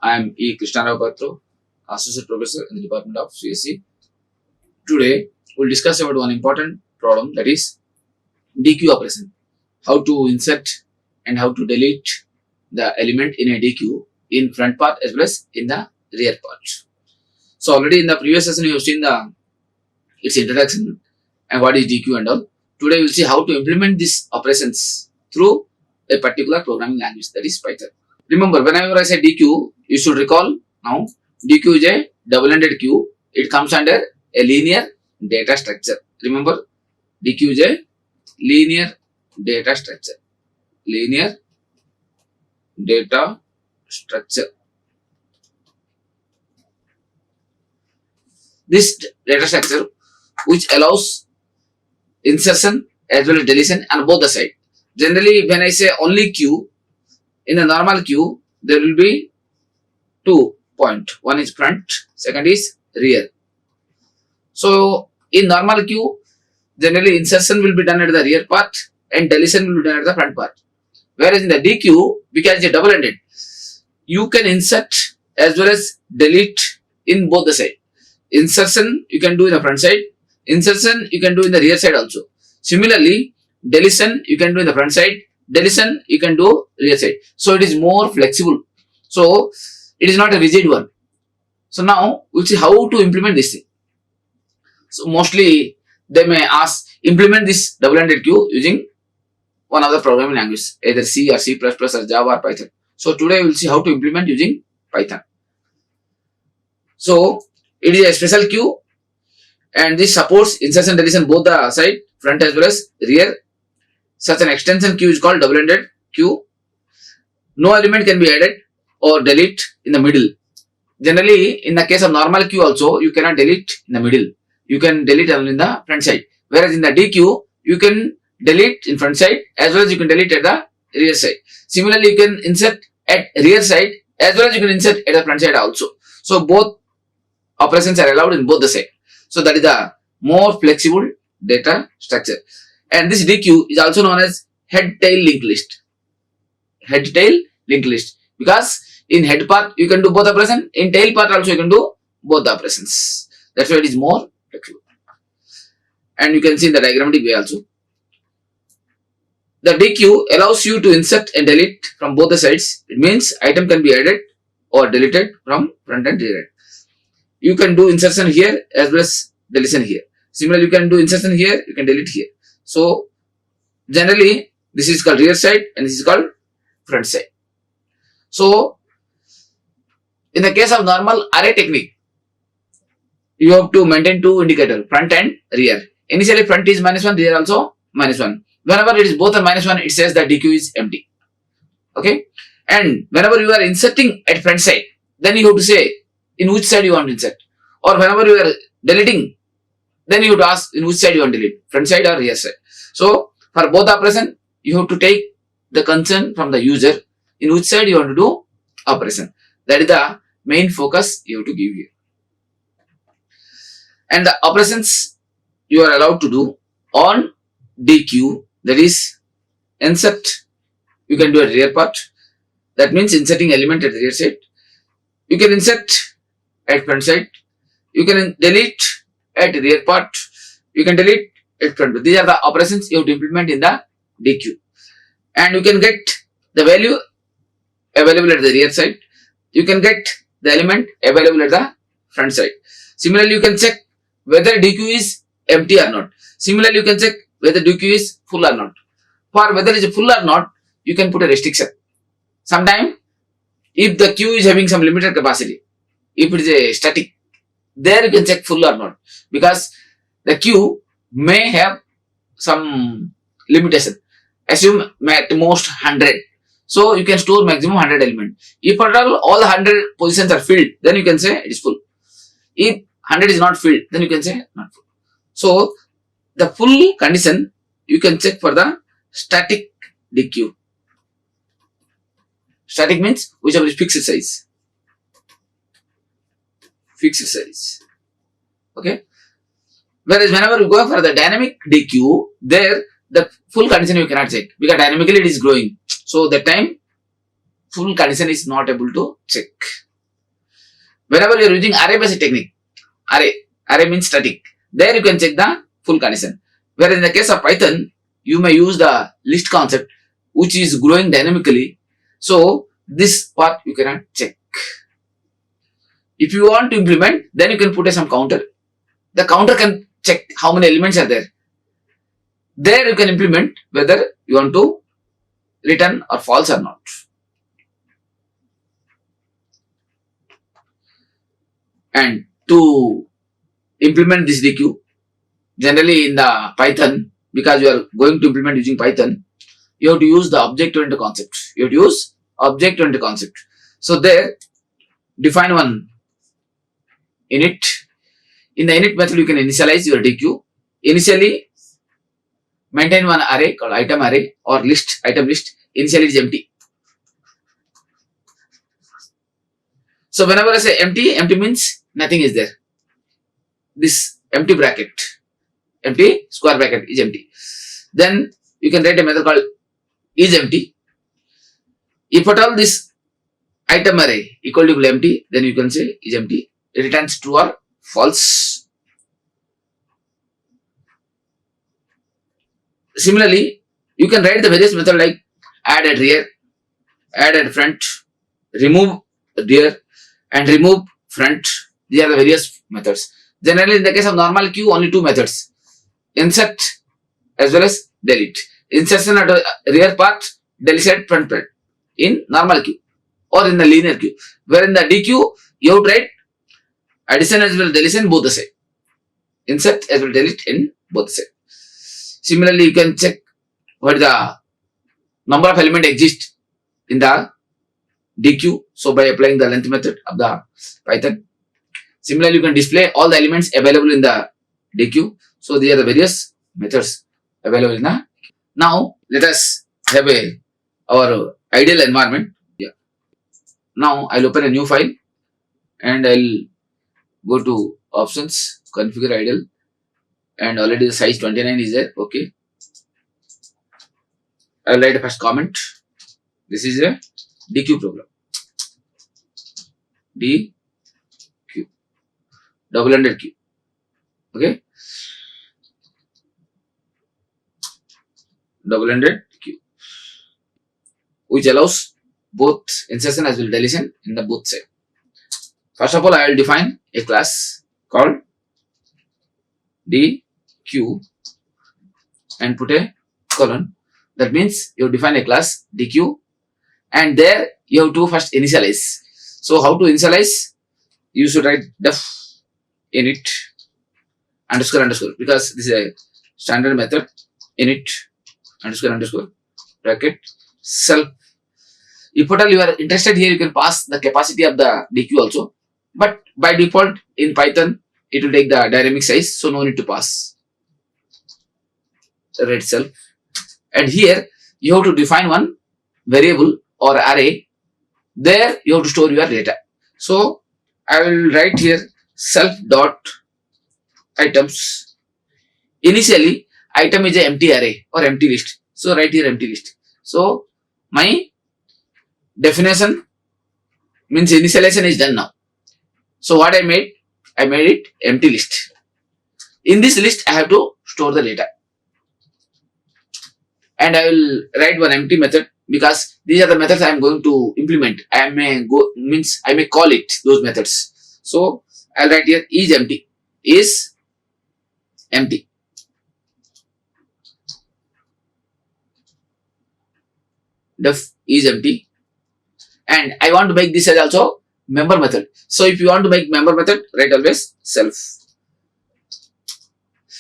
I am E. Krishnarao Patro, Associate Professor in the Department of CSE. Today, we'll discuss about one important problem, that is DQ operation. How to insert and how to delete the element in a DQ in front part as well as in the rear part. So already in the previous session you have seen its introduction and what is DQ and all. Today we'll see how to implement these operations through a particular programming language, that is Python. Remember, whenever I say DQ, you should recall now DQ is a double-ended queue. It comes under a linear data structure. Remember, DQ is a linear data structure. Linear data structure. This data structure which allows insertion as well as deletion on both the side. Generally, when I say only queue, in a normal queue, there will be 2 points. One is front, second is rear. So, in normal queue, generally insertion will be done at the rear part and deletion will be done at the front part. Whereas in the DQ, because it is double-ended, you can insert as well as delete in both the side. Insertion you can do in the front side, insertion you can do in the rear side also. Similarly, deletion you can do in the front side, deletion you can do rear side. So it is more flexible. So it is not a rigid one. So now we'll see how to implement this thing. So mostly they may ask implement this double-ended queue using one of the programming languages, either C or C++ or Java or Python. So today we'll see how to implement using Python. So it is a special queue and this supports insertion deletion both the side, front as well as rear. Such an extension queue is called double-ended queue. No element can be added or delete in the middle. Generally, in the case of normal queue also, you cannot delete in the middle. You can delete only in the front side. Whereas in the DQ, you can delete in front side as well as you can delete at the rear side. Similarly, you can insert at rear side as well as you can insert at the front side also. So both operations are allowed in both the side. So that is the more flexible data structure. And this DQ is also known as head-tail linked list. Head-tail linked list. Because in head part you can do both operations, in tail part also you can do both the operations. That's why it is more flexible. And you can see in the diagrammatic way also. The DQ allows you to insert and delete from both the sides. It means item can be added or deleted from front and rear. You can do insertion here as well as deletion here. Similarly, you can do insertion here, you can delete here. So, generally, this is called rear side and this is called front side. So, in the case of normal array technique, you have to maintain two indicators, front and rear. Initially, front is -1, rear also -1. Whenever it is both are -1, it says that DQ is empty. Okay? And whenever you are inserting at front side, then you have to say in which side you want to insert. Or whenever you are deleting, then you have to ask in which side you want to delete, front side or rear side. So, for both operation, you have to take the concern from the user in which side you want to do operation. That is the main focus you have to give here. And the operations you are allowed to do on DQ, that is insert, you can do at rear part. That means inserting element at the rear side. You can insert at front side. You can delete at rear part. You can delete at front. These are the operations you have to implement in the DQ. And you can get the value available at the rear side. You can get the element available at the front side. Similarly, you can check whether DQ is empty or not. Similarly, you can check whether DQ is full or not. For whether it is full or not, you can put a restriction. Sometimes, if the queue is having some limited capacity, if it is a static, there you can check full or not. Because the queue may have some limitation. Assume at most 100. So you can store maximum 100 elements. If at all the 100 positions are filled, then you can say it is full. If 100 is not filled, then you can say not full. So the full condition you can check for the static DQ. Static means whichever is fixed size. Fixed size. Okay. Whereas whenever you go for the dynamic DQ, there the full condition you cannot check because dynamically it is growing. So that time full condition is not able to check. Whenever you are using array based technique, array means static. There you can check the full condition. Whereas in the case of Python, you may use the list concept, which is growing dynamically. So this part you cannot check. If you want to implement, then you can put some counter. The counter can check how many elements are there. There you can implement whether you want to return or false or not. And to implement this DQ, generally in the Python, because you are going to implement using Python, you have to use the object-oriented concept. You have to use object-oriented concept. So there, define one init. In the init method, you can initialize your DQ. Initially, maintain one array called item array or list, item list. Initially, it is empty. So whenever I say empty, empty means nothing is there. This empty bracket, empty square bracket is empty. Then you can write a method called is empty. If at all this item array equal to empty, then you can say is empty. It returns true or false. Similarly, you can write the various method like add at rear, add at front, remove rear, and remove front. These are the various methods. Generally, in the case of normal queue, only two methods: insert as well as delete. Insertion at the rear part, deletion front part in normal queue or in the linear queue. Where in the DQ, you have to write addition as well as deletion both the same. Insert as well as delete in both the same. Similarly, you can check what the number of elements exist in the DQ. So by applying the length method of the Python. Similarly, you can display all the elements available in the DQ. So these are the various methods available in the. Now let us have our ideal environment. Yeah. Now I'll open a new file and I'll go to options, configure ideal, and already the size 29 is there. Okay. I'll write a first comment. This is a DQ program. DQ. Double-ended queue. Okay. Double-ended queue, which allows both insertion as well as deletion in the both side. First of all, I will define a class called DQ and put a colon. That means you define a class DQ and there you have to first initialize. So how to initialize? You should write def init underscore underscore, because this is a standard method. Init underscore underscore bracket self. If at all you are interested here, you can pass the capacity of the DQ also, but by default in Python it will take the dynamic size, so no need to pass. Write self, and here you have to define one variable or array. There you have to store your data. So I will write here self dot items. Initially item is an empty array or empty list, so write here empty list. So my definition means initialization is done now. So what I made it empty list. In this list I have to store the data, and I will write one empty method because these are the methods I am going to implement. I may call it those methods. So I'll write here is empty. Is empty. Def is empty. And I want to make this as also member method. So if you want to make member method, write always self.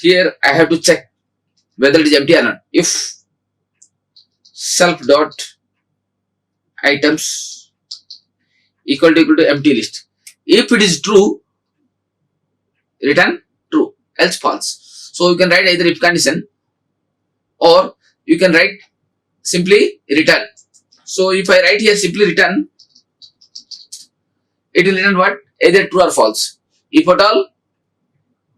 Here I have to check whether it is empty or not. If self dot items equal to empty list. If it is true, return true, else false. So you can write either if condition or you can write simply return. So if I write here simply return, it will return what? Either true or false. If at all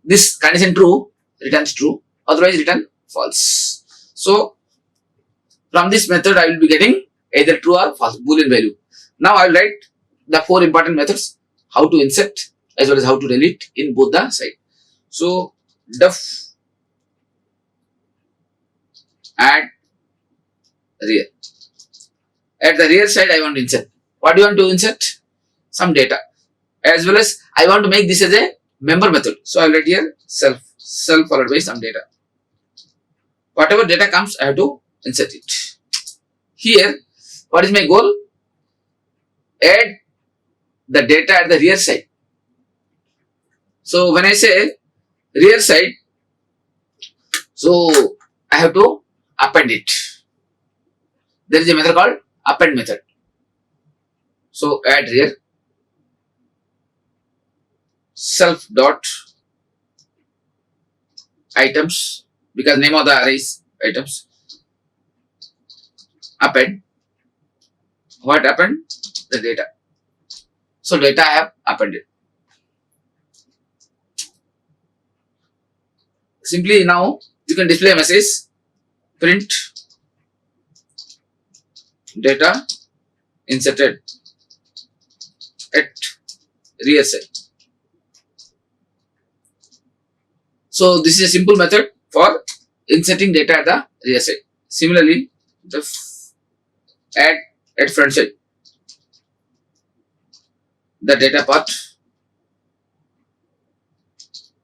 this condition true, returns true, otherwise return false. So from this method I will be getting either true or false Boolean value. Now I will write the four important methods. how to insert as well as how to delete in both the side. So def add rear. At the rear side I want to insert. What do you want to insert? Some data. As well as I want to make this as a member method. So I will write here self followed by some data. Whatever data comes, I have to insert it. Here, what is my goal? Add the data at the rear side. So when I say rear side, so I have to append it. There is a method called append method. So add rear self dot items, because name of the array is items. Append. What happened? The data. So data I have appended. Simply now you can display a message print data inserted at rear side. So this is a simple method for inserting data at the rear side. Similarly, the add at front side the data part,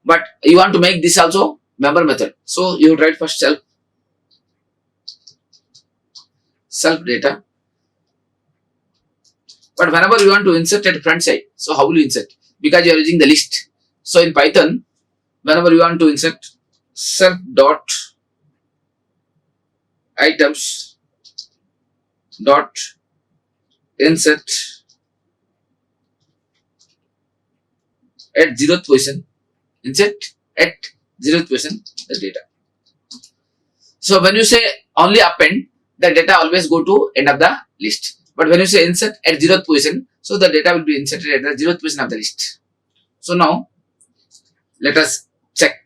but you want to make this also member method. So you write first self data. But whenever you want to insert at front side, so how will you insert? Because you are using the list. So in Python, whenever you want to insert self dot items dot insert at 0th position, insert at 0th position the data. So when you say only append, the data always go to end of the list. But when you say insert at 0th position, so the data will be inserted at the 0th position of the list. So now let us check.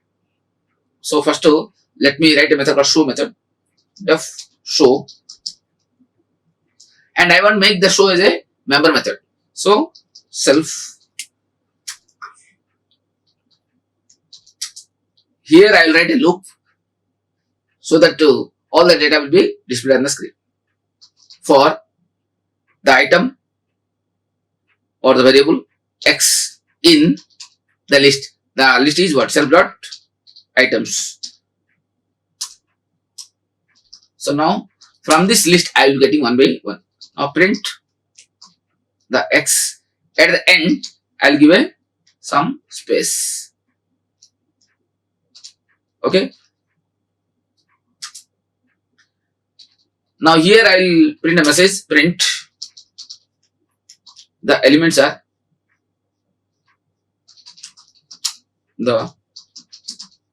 So first let me write a method called show method. Def show, and I want to make the show as a member method. So self. Here I will write a loop so that all the data will be displayed on the screen. For the item or the variable x in the list. The list is what? Self dot items. So now from this list I will be getting one by one. Now print the x. At the end I will give a some space. Okay. Now here I will print a message. Print the elements are the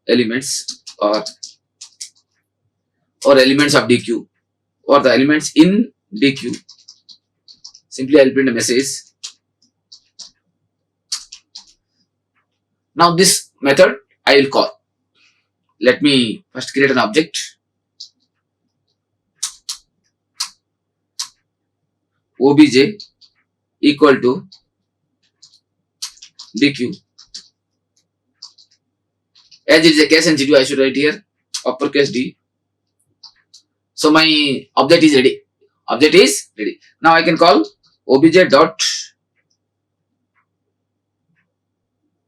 elements or elements of DQ or the elements in DQ. Simply I will print a message. Now this method I will call. Let me first create an object. Obj equal to DQ. As it is a case sensitive, I should write here uppercase D. So my object is ready. Object is ready. Now I can call obj dot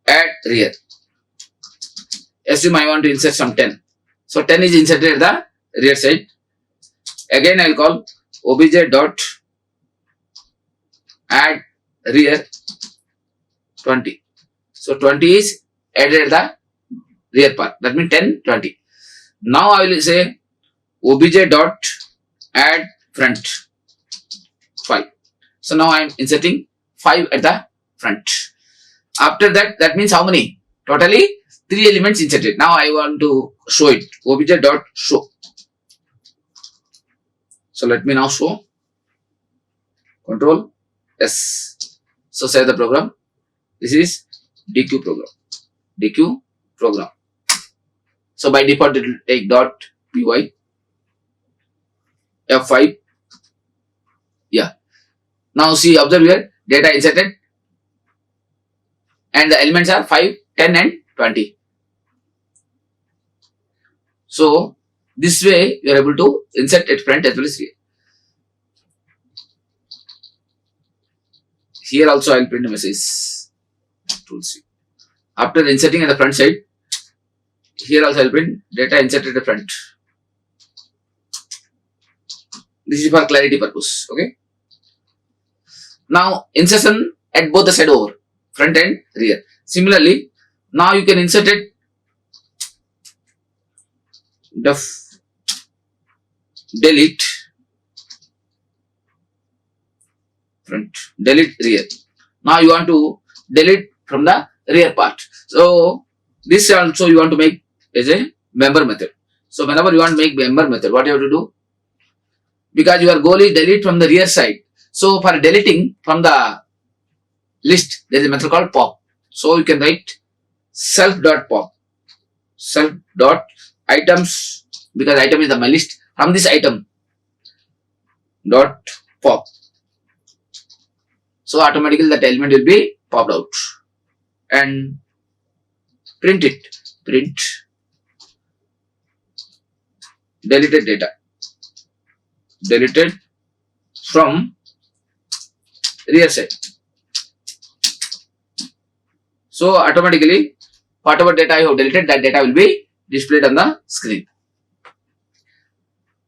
add rear. Assume I want to insert some 10. So 10 is inserted at the rear side. Again I will call obj dot add rear 20. So 20 is added at the rear part. That means 10, 20. Now I will say obj dot add front 5. So now I am inserting 5 at the front. After that, that means how many? Totally 3 elements inserted. Now I want to show it. Obj dot show. So let me now show. Control S. So save the program. This is DQ program. DQ program. So by default it will take dot py F5. Yeah. Now see, observe here, data inserted and the elements are 5, 10 and 20. So this way you are able to insert at front as well as rear. Here also I will print a message. Tools. After inserting at the front side, here also I will print data inserted at the front. This is for clarity purpose. Okay. Now insertion at both the side over, front and rear. Similarly, now you can insert it def delete front, delete rear. Now you want to delete from the rear part. So this also you want to make as a member method. So whenever you want to make member method, what you have to do? Because your goal is delete from the rear side. So for deleting from the list, there is a method called pop. So you can write self.pop, self.items, because item is the my list. From this item dot pop. So automatically that element will be popped out and print it. Print deleted data. Deleted from rear side. So automatically whatever data I have deleted, that data will be displayed on the screen.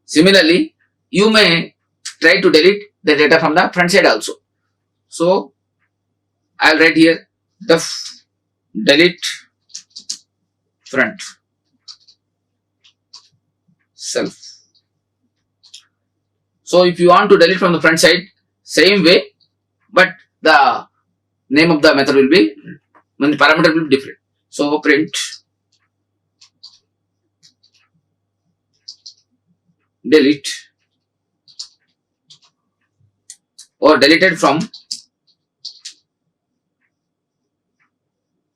Similarly, you may try to delete the data from the front side also. So I will write here def delete front self. So if you want to delete from the front side, same way, but the name of the method will be, when the parameter will be different. So print delete or deleted from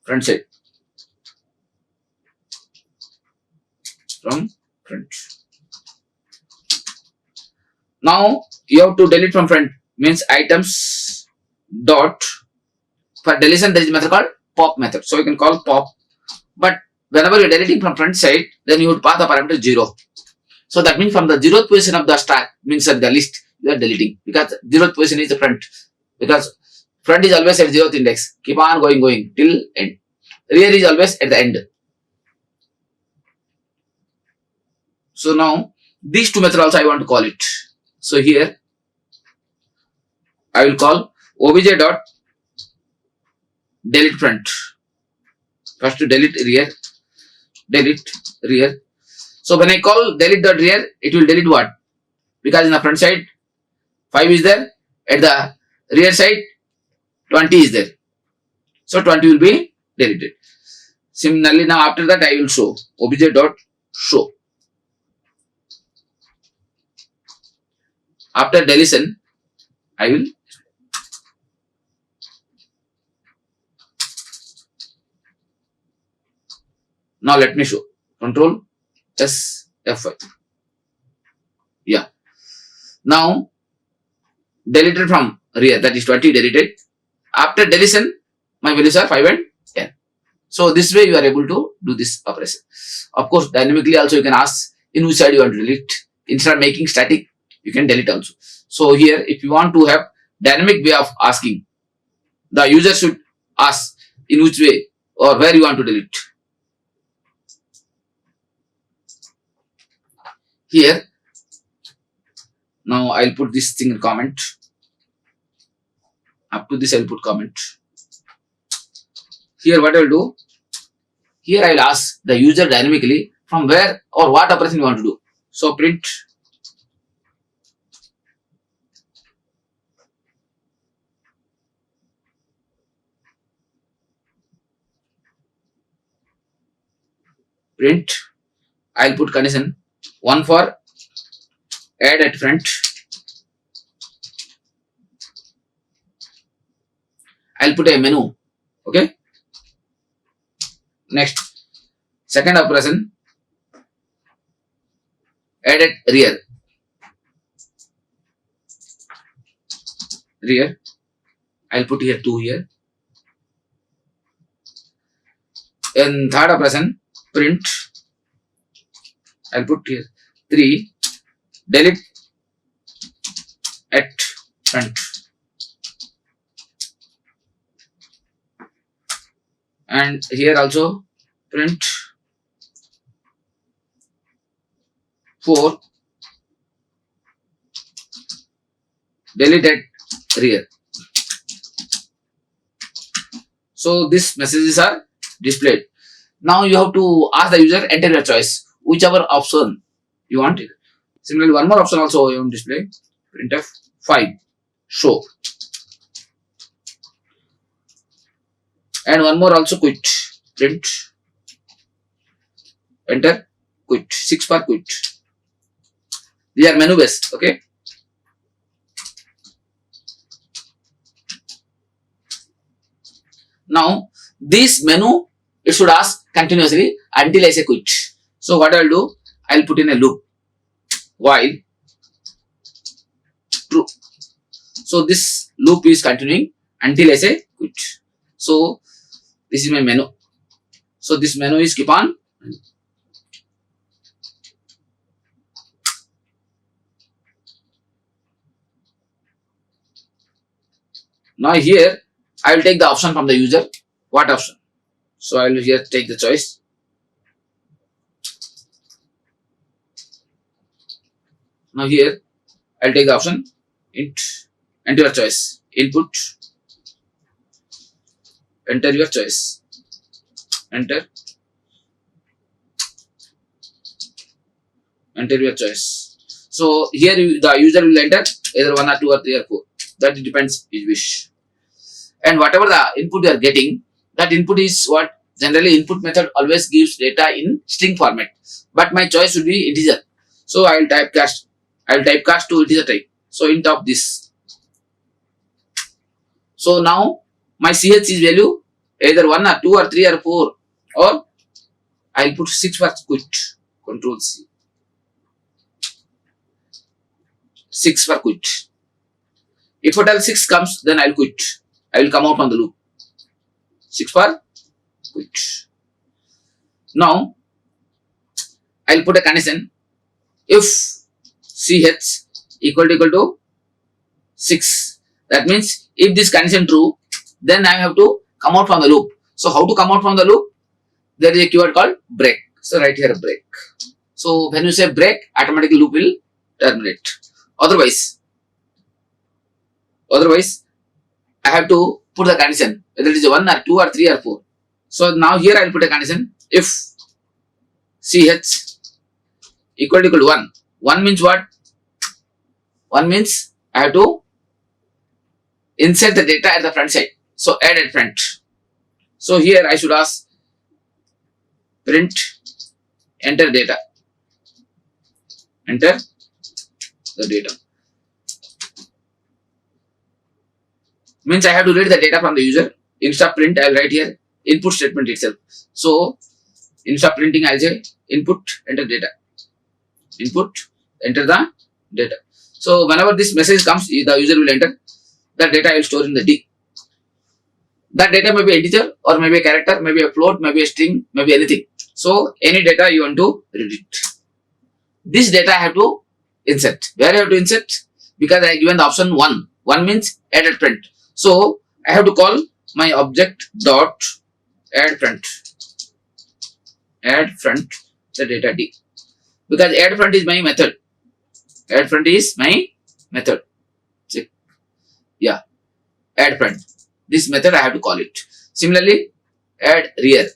front side, from front. Now you have to delete from front, means items dot, for deletion there is a method called pop method. So you can call pop, but whenever you are deleting from front side, then you would pass the parameter 0. So that means from the 0th position of the stack, means at the list, you are deleting, because 0th position is the front, because front is always at 0th index, keep on going till end. Rear is always at the end. So now these two methods also I want to call it. So here I will call obj dot delete front. First to delete rear. So when I call delete dot rear, it will delete what? Because in the front side 5 is there, at the rear side 20 is there. So 20 will be deleted. Similarly, now after that I will show obj dot show. After deletion, I will now let me show. Control S F5. Yeah. Now deleted from rear, that is 20 deleted. After deletion, my values are 5 and 10. So this way you are able to do this operation. Of course, dynamically also you can ask in which side you want to delete. Instead of making static, you can delete also. So here, if you want to have dynamic way of asking, the user should ask in which way or where you want to delete. Here, now I'll put this thing in comment. Up to this I'll put comment. Here what I will do, here I will ask the user dynamically from where or what operation you want to do. So print I'll put condition 1 for add at front. I'll put a menu. Okay. Next, second operation, add at rear. I'll put here 2 here. In third operation, print, I'll put here 3, delete at front, and here also print 4, delete at rear. So these messages are displayed. Now you have to ask the user enter your choice, whichever option you want it. Similarly, one more option also you want to display, printf 5 show, and one more also quit, print enter quit, 6 for quit. These are menu based. Okay. Now this menu, it should ask continuously until I say quit. So what I'll do, I'll put in a loop while true. So this loop is continuing until I say quit. So this is my menu. So this menu is keep on. Now here I will take the option from the user. What option? So I will here take the choice. Now here I'll take the option enter your choice, input, enter your choice, enter your choice. So here the user will enter either 1 or 2 or 3 or 4. That depends his wish. And whatever the input you are getting, that input is what generally input method always gives data in string format. But my choice will be integer. So I will typecast to integer type. So int of this. So now my ch is value either 1 or 2 or 3 or 4, or I will put 6 for quit. Control C. 6 for quit. If at all 6 comes, then I will quit. I will come out from the loop. 6 for quit. Now I will put a condition. If ch equal to 6, that means if this condition true, then I have to come out from the loop. So how to come out from the loop? There is a keyword called break. So write here break. So when you say break, automatically loop will terminate. Otherwise I have to put the condition whether it is 1 or 2 or 3 or 4. So now here I will put a condition. If ch equal to 1. 1 means what? 1 means I have to insert the data at the front side. So add at front. So here I should ask print enter data. Enter the data. Means I have to read the data from the user. Instead of print, I will write here input statement itself. So instead of printing, I will say input enter data. Input enter the data. So whenever this message comes, the user will enter. That data I will store in the D. That data may be integer or maybe a character, maybe a float, maybe a string, maybe anything. So any data you want to read it. This data I have to insert. Where I have to insert? Because I given the option 1. 1 means add at front. So I have to call my object dot add front. Add front the data D. Because add front is my method. Add front is my method. Check. Yeah. Add front. This method I have to call it. Similarly, add rear.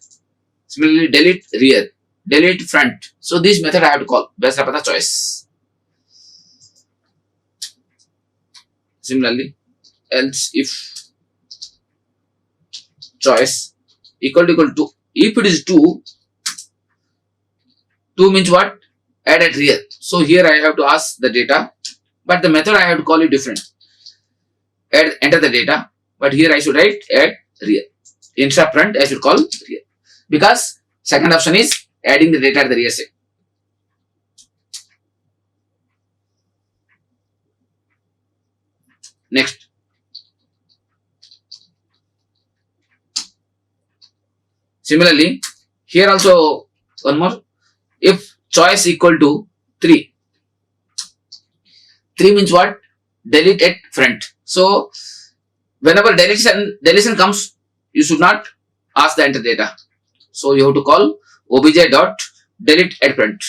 Similarly, delete rear. Delete front. So this method I have to call based upon the choice. Similarly, else if choice equal to if it is 2 means what? Add at rear. So here I have to ask the data, but the method I have to call it different. Add enter the data, but here I should write add rear. Instead of front I should call rear, because second option is adding the data at the rear side. Next, similarly Here also one more. If choice equal to 3. 3 means what? Delete at front. So whenever deletion comes, you should not ask the enter data. So you have to call obj dot delete at front.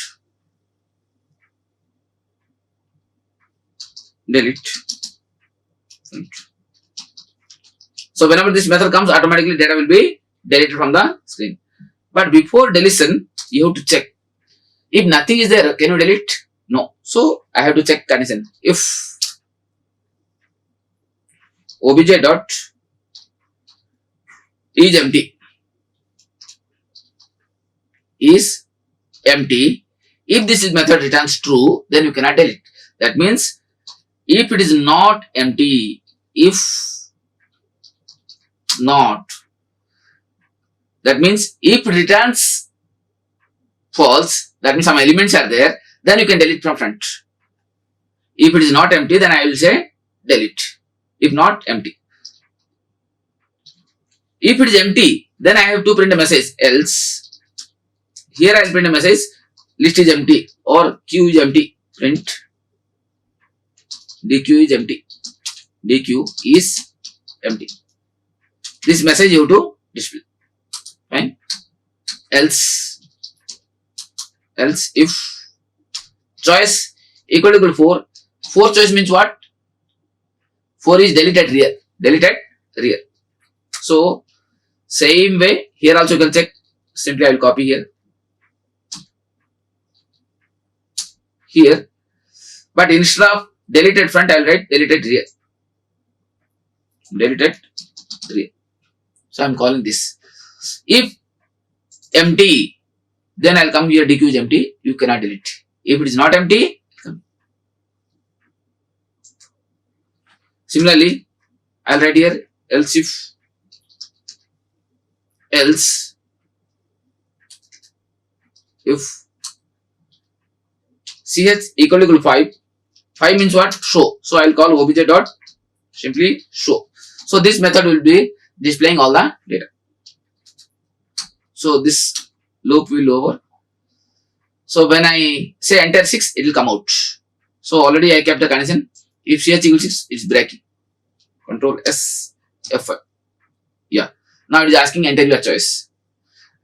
Delete. So whenever this method comes, automatically data will be deleted from the screen. But before deletion, you have to check. If nothing is there, can you delete? No. So I have to check condition. If obj dot is empty, if this method returns true, then you cannot delete. That means if it is not empty, if not, that means if it returns false, that means some elements are there, then you can delete from front. If it is not empty, then I will say delete. If not, empty. If it is empty, then I have to print a message else. Here I will print a message list is empty or queue is empty. Print dq is empty. dq is empty. This message you have to display. Fine. Else if choice equal to 4. 4 choice means what? 4 is delete at rear. Delete at rear. So same way here also you can check. Simply I will copy here. Here, but instead of delete at front, I will write delete at rear. Delete at rear. So I am calling this. If empty, then I will come here dq is empty. You cannot delete. If it is not empty, come. Similarly, I will write here else if ch equal to 5. 5 means what? Show. So I will call obj dot simply show. So this method will be displaying all the data. So this loop will over. So when I say enter 6, it will come out. So already I kept the condition. If ch equals 6, it's breaking. Control S F5. Yeah. Now it is asking enter your choice.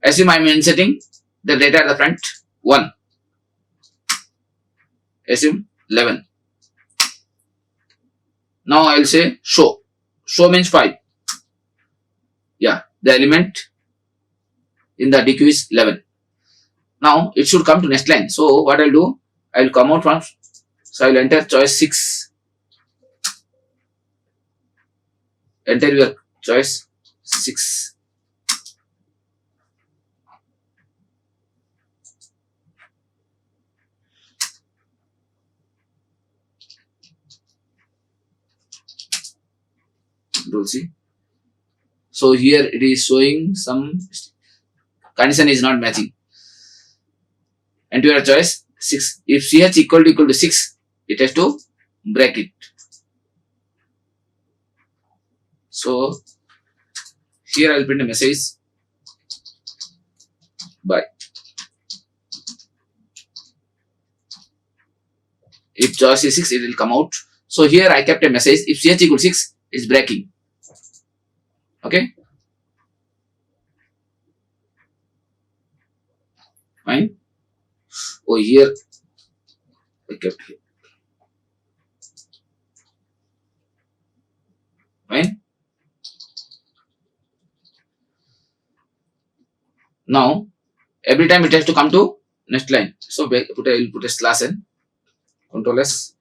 Assume I am inserting the data at the front 1. Assume 11. Now I will say show. Show means 5. Yeah, the element in the DQ is 11. Now it should come to next line. So what I will do, I will come out from, so I will enter choice 6. Enter your choice 6. Control C. So here it is showing some condition is not matching. Enter your choice 6. If ch equal to 6, it has to break it. So here I will print a message bye. If choice is 6, it will come out. So here I kept a message. If ch equal 6, it's breaking. Okay. Fine. Oh, here I kept here. Fine. Now every time it has to come to next line. So I will put a slash n. Control S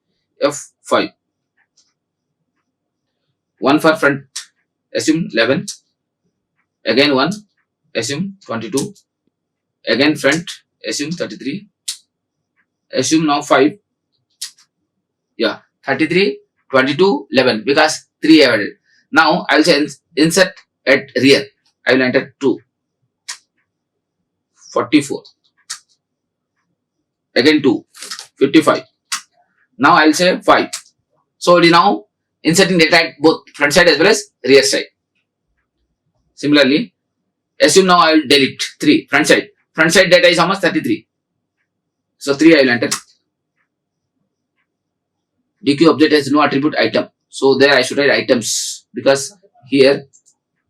F5. 1 for front. Assume 11. Again 1. Assume 22. Again front. Assume 33. Assume now 5. Yeah, 33, 22, 11 because 3 I added. Now I will say insert at rear. I will enter 2. 44. Again 2. 55. Now I will say 5. So it is now inserting data at both front side as well as rear side. Similarly, Assume now I will delete 3 front side. Front side data is how much? 33. So 3 I will enter. DQ object has no attribute item. So there I should write items because here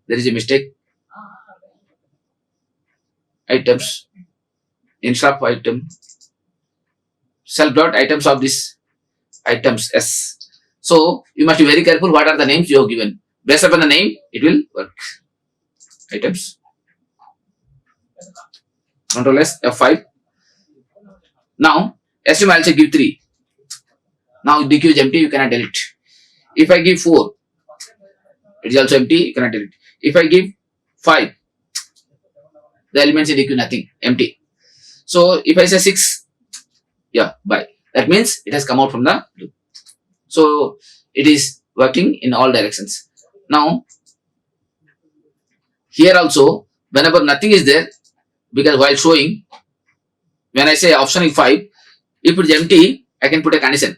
there is a mistake. Items instead of item. Self dot items of this items S. So you must be very careful what are the names you have given. Based upon the name, it will work. Items. Control S F5. Now assume I also give 3. Now DQ is empty, you cannot delete. If I give 4, it is also empty, you cannot delete. If I give 5, the elements in DQ nothing, empty. So if I say 6, yeah, bye. That means it has come out from the loop. So it is working in all directions. Now here also, whenever nothing is there, because while showing, when I say option is 5, if it is empty, I can put a condition.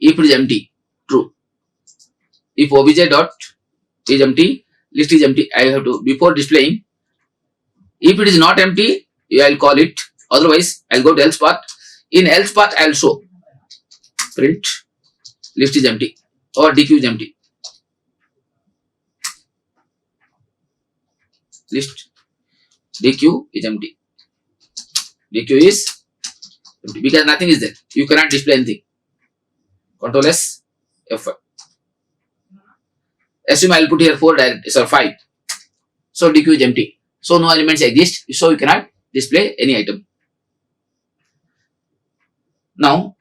If it is empty, true. If obj dot is empty, list is empty, I have to, before displaying, if it is not empty, I will call it. Otherwise, I will go to else part. In else part, I will show print list is empty or DQ is empty. List DQ is empty. DQ is empty because nothing is there. You cannot display anything. Control S F5. Assume I will put here 4 direct, sorry 5. So DQ is empty. So no elements exist. So you cannot display any item. Now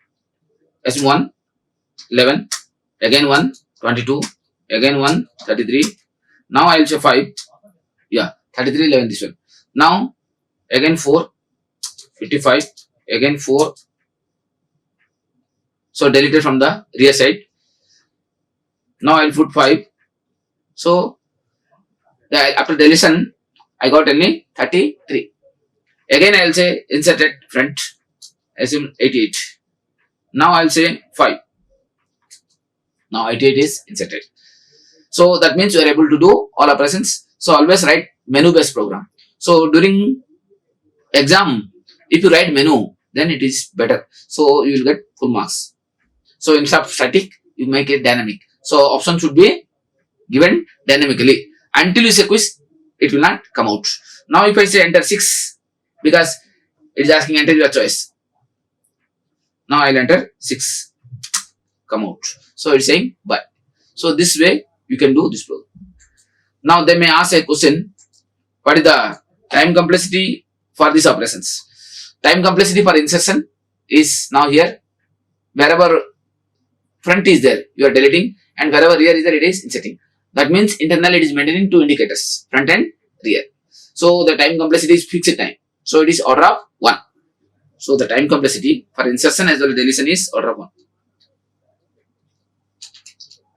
assume 1, 11, again 1, 22, again 1, 33. Now I will say 5. Yeah, 33, 11 this one. Now again 4, 55, again 4. So deleted from the rear side. Now I will put 5. So after deletion, I got only 33. Again I will say inserted front, assume 88. Now I will say 5. Now 88 is inserted. So that means you are able to do all operations. So always write menu based program. So during exam, if you write menu, then it is better. So you will get full marks. So instead of static, you make it dynamic. So option should be given dynamically. Until you say quiz, it will not come out. Now if I say enter 6, because it is asking enter your choice. Now I will enter 6. Come out. So it is saying bye. So this way you can do this program. Now they may ask a question, what is the time complexity for these operations? Time complexity for insertion is now here. Wherever front is there, you are deleting, and wherever rear is there, it is inserting. That means internally it is maintaining 2 indicators, front and rear. So the time complexity is fixed time. So it is order of 1. So the time complexity for insertion as well as deletion is order of 1.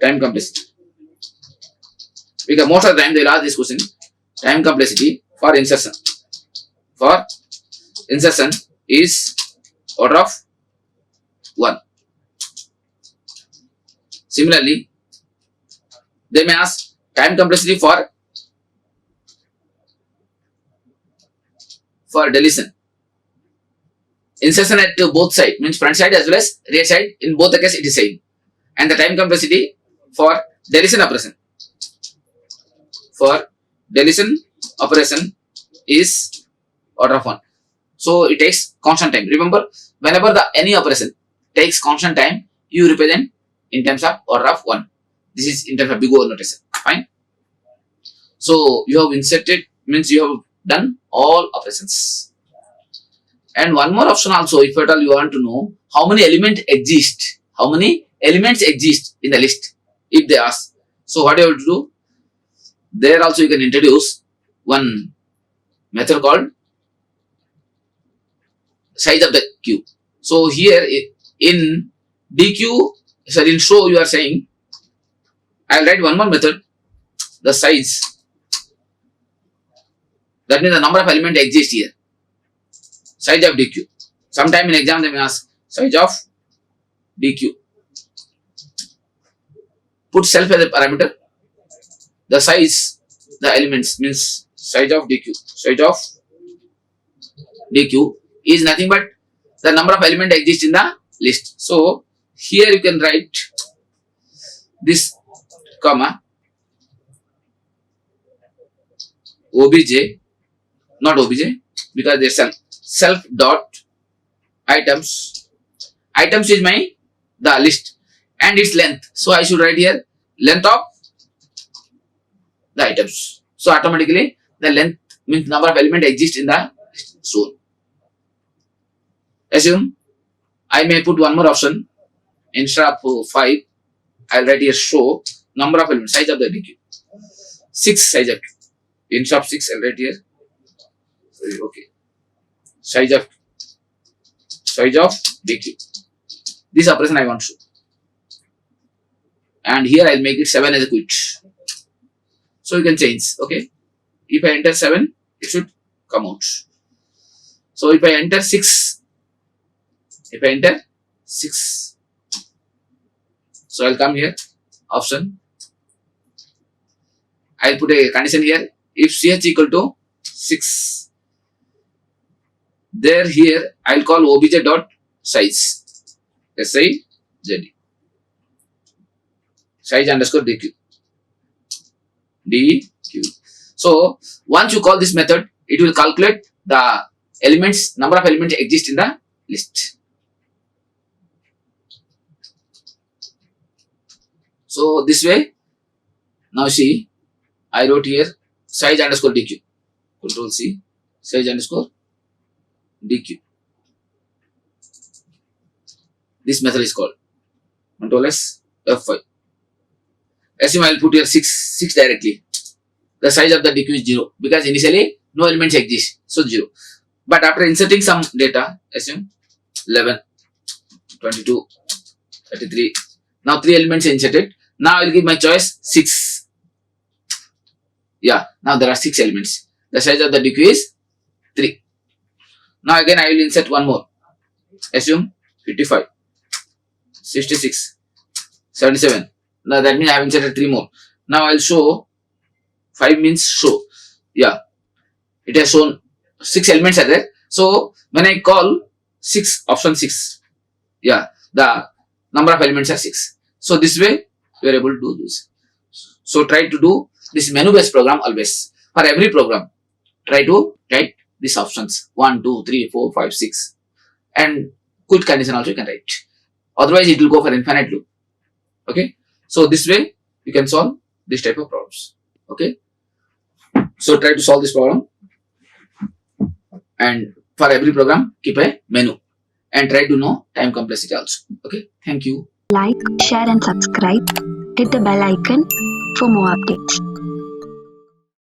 Time complexity. Because most of the time they will ask this question, time complexity for insertion. For insertion is order of 1. Similarly, they may ask time complexity for deletion. Insertion at both sides, means front side as well as rear side, in both the case it is same. And the time complexity for deletion operation. For deletion operation is order of 1. So it takes constant time. Remember, whenever any operation takes constant time, you represent in terms of order of 1. This is in terms of big O notation. Fine. So you have inserted, means you have done all operations. And one more option also, if at all you want to know how many elements exist. How many elements exist in the list, if they ask. So what you have to do? There also you can introduce one method called size of the queue. So here in DQ, sorry, in show you are saying, I will write one more method, the size. That means the number of elements exist here. Size of DQ. Sometime in exam they may ask size of DQ. Put self as a parameter. The size, the elements means size of dq is nothing but the number of element exist in the list. So here you can write this comma obj, not obj, because there's self dot items. Items is my the list and its length. So I should write here length of the items. So automatically the length means number of element exist in the list. So assume I may put one more option instead of 5. I'll write here show number of elements, size of the DQ 6, size of instead of 6 I'll write here okay size of DQ. This operation I want to show, and here I'll make it 7 as a quit. So you can change. Okay, if I enter 7 it should come out. So if I enter 6, so I'll come here option, I'll put a condition here if ch equal to 6, there here I'll call obj dot size size underscore dq. So once you call this method, it will calculate the elements, number of elements exist in the list. So this way, now see, I wrote here size underscore dq, control C, size underscore dq. This method is called control S F5. Assume I will put here 6 directly. The size of the dq is 0 because initially no elements exist, so 0. But after inserting some data, assume 11, 22, 33. Now 3 elements inserted. Now I will give my choice 6. Yeah, now there are 6 elements. The size of the dq is 3. Now again I will insert one more. Assume 55, 66, 77. Now that means I have inserted 3 more. Now I will show 5 means show. Yeah, it has shown 6 elements are there. So when I call 6, option 6, yeah, the number of elements are 6. So this way you are able to do this. So try to do this menu based program always. For every program, try to write these options 1, 2, 3, 4, 5, 6, and quit condition also you can write. Otherwise it will go for infinite loop. Okay, so this way you can solve this type of problems. Okay, so try to solve this problem, and for every program keep a menu and try to know time complexity also. Okay, thank you. Like, share and subscribe. Hit the bell icon for more updates.